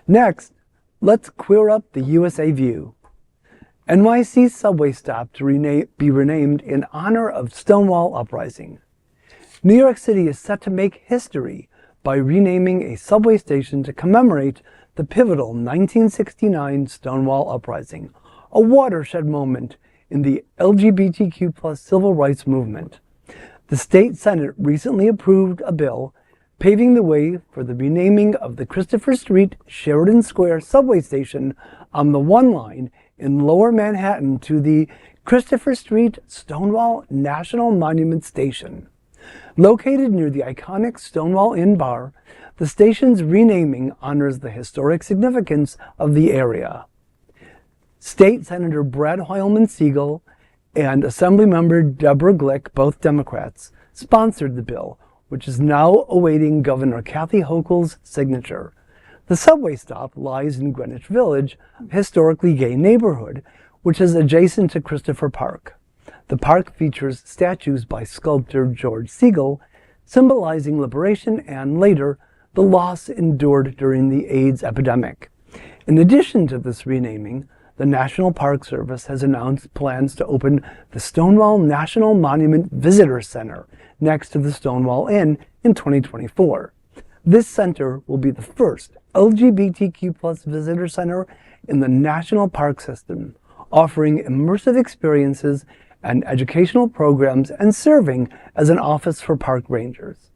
Next, let's queer up the USA view. NYC subway stop to be renamed in honor of Stonewall Uprising. New York City is set to make history by renaming a subway station to commemorate the pivotal 1969 Stonewall Uprising, a watershed moment in the LGBTQ+ civil rights movement. The state Senate recently approved a bill paving the way for the renaming of the Christopher Street Sheridan Square subway station on the 1 line in Lower Manhattan to the Christopher Street Stonewall National Monument Station. Located near the iconic Stonewall Inn bar, the station's renaming honors the historic significance of the area. State Senator Brad Hoylman-Siegel and Assemblymember Deborah Glick, both Democrats, sponsored the bill, which is now awaiting Governor Kathy Hochul's signature. The subway stop lies in Greenwich Village, a historically gay neighborhood, which is adjacent to Christopher Park. The park features statues by sculptor George Siegel, symbolizing liberation and, later, the loss endured during the AIDS epidemic. In addition to this renaming, the National Park Service has announced plans to open the Stonewall National Monument Visitor Center next to the Stonewall Inn in 2024. This center will be the first LGBTQ+ visitor center in the national park system, offering immersive experiences and educational programs and serving as an office for park rangers.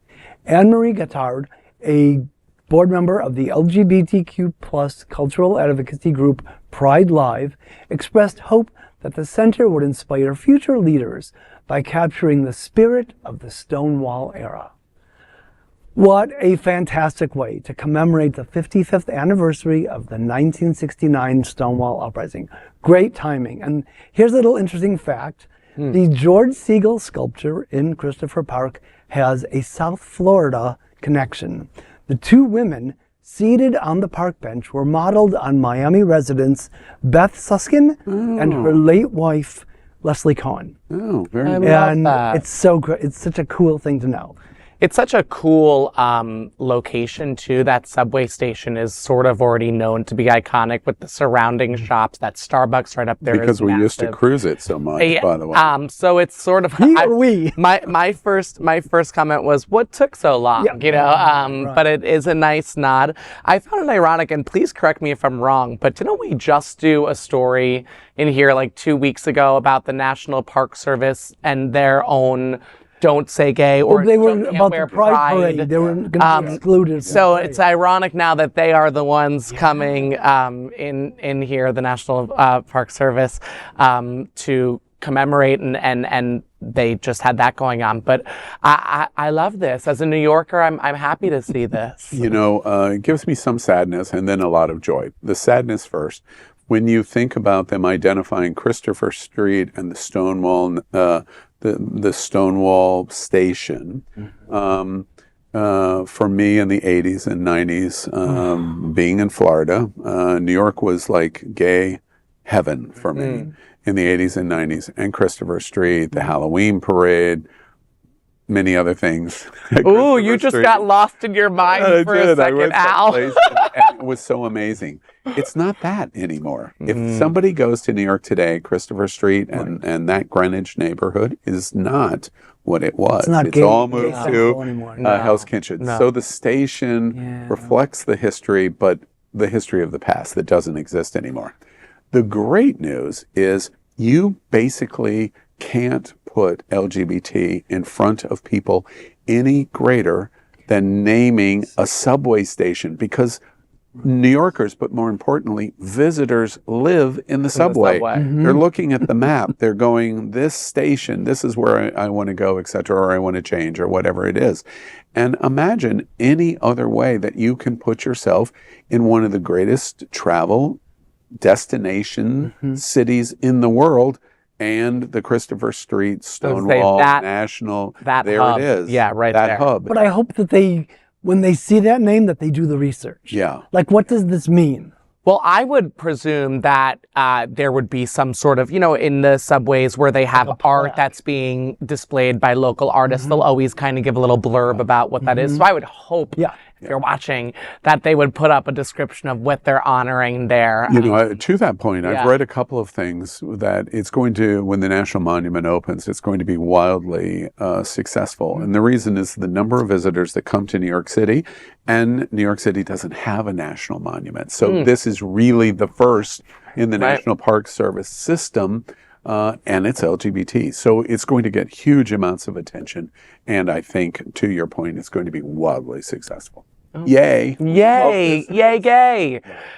Anne-Marie Gattard, a board member of the LGBTQ+ cultural advocacy group Pride Live, expressed hope that the center would inspire future leaders by capturing the spirit of the Stonewall era. What a fantastic way to commemorate the 55th anniversary of the 1969 Stonewall Uprising. Great timing. And here's a little interesting fact. The George Siegel sculpture in Christopher Park has a South Florida connection. The 2 women seated on the park bench were modeled on Miami residents Beth Suskin and her late wife, Leslie Cohen. Oh, very And nice. that. it's so good. It's such a cool thing to know. It's such a cool location, too. That subway station is sort of already known to be iconic with the surrounding shops. That Starbucks right up there Because is we used to massive. cruise it so much, by the way. So it's sort of We. My first comment was, what took so long? Yeah. You know, Right. but it is a nice nod. I found it ironic, and please correct me if I'm wrong, but didn't we just do a story in here like 2 weeks ago about the National Park Service and their own Don't Say Gay or Well, they were Don't about Wear the Pride Parade. They were going to be excluded. So it's ironic now that they are the ones coming in here, the National Park Service, to commemorate, and they just had that going on. But I love this. As a New Yorker, I'm happy to see this. You know, it gives me some sadness and then a lot of joy. The sadness first. When you think about them identifying Christopher Street and the Stonewall, the Stonewall station, for me in the 80s and 90s, being in Florida, New York was like gay heaven for me in the 80s and 90s. And Christopher Street, the Halloween parade, many other things. Ooh, you just got lost in your mind for a second, Al. And it was so amazing. It's not that anymore. If somebody goes to New York today, Christopher Street and that Greenwich neighborhood is not what it was. It's all moved to Hell's Kitchen. No. So the station reflects the history, but the history of the past that doesn't exist anymore. The great news is you basically can't put LGBT in front of people any greater than naming a subway station, because New Yorkers, but more importantly, visitors live in the subway. They're looking at the map. They're going, this station, this is where I want to go, etc., or I want to change, or whatever it is. And imagine any other way that you can put yourself in one of the greatest travel destination cities in the world, and the Christopher Street, Stonewall, National, that there hub. it is. Yeah, right that there. hub. But I hope that when they see that name, that they do the research. Yeah. Like, what does this mean? Well, I would presume that there would be some sort of, in the subways where they have art that's being displayed by local artists, they'll always kind of give a little blurb about what that is. So I would hope if you're watching, that they would put up a description of what they're honoring there. You know, to that point, I've read a couple of things that it's going to, when the National Monument opens, it's going to be wildly successful. And the reason is the number of visitors that come to New York City, and New York City doesn't have a national monument. So this is really the first in the National Park Service system. And it's LGBT. So it's going to get huge amounts of attention. And I think, to your point, it's going to be wildly successful. Yay. Yay. Yay, gay.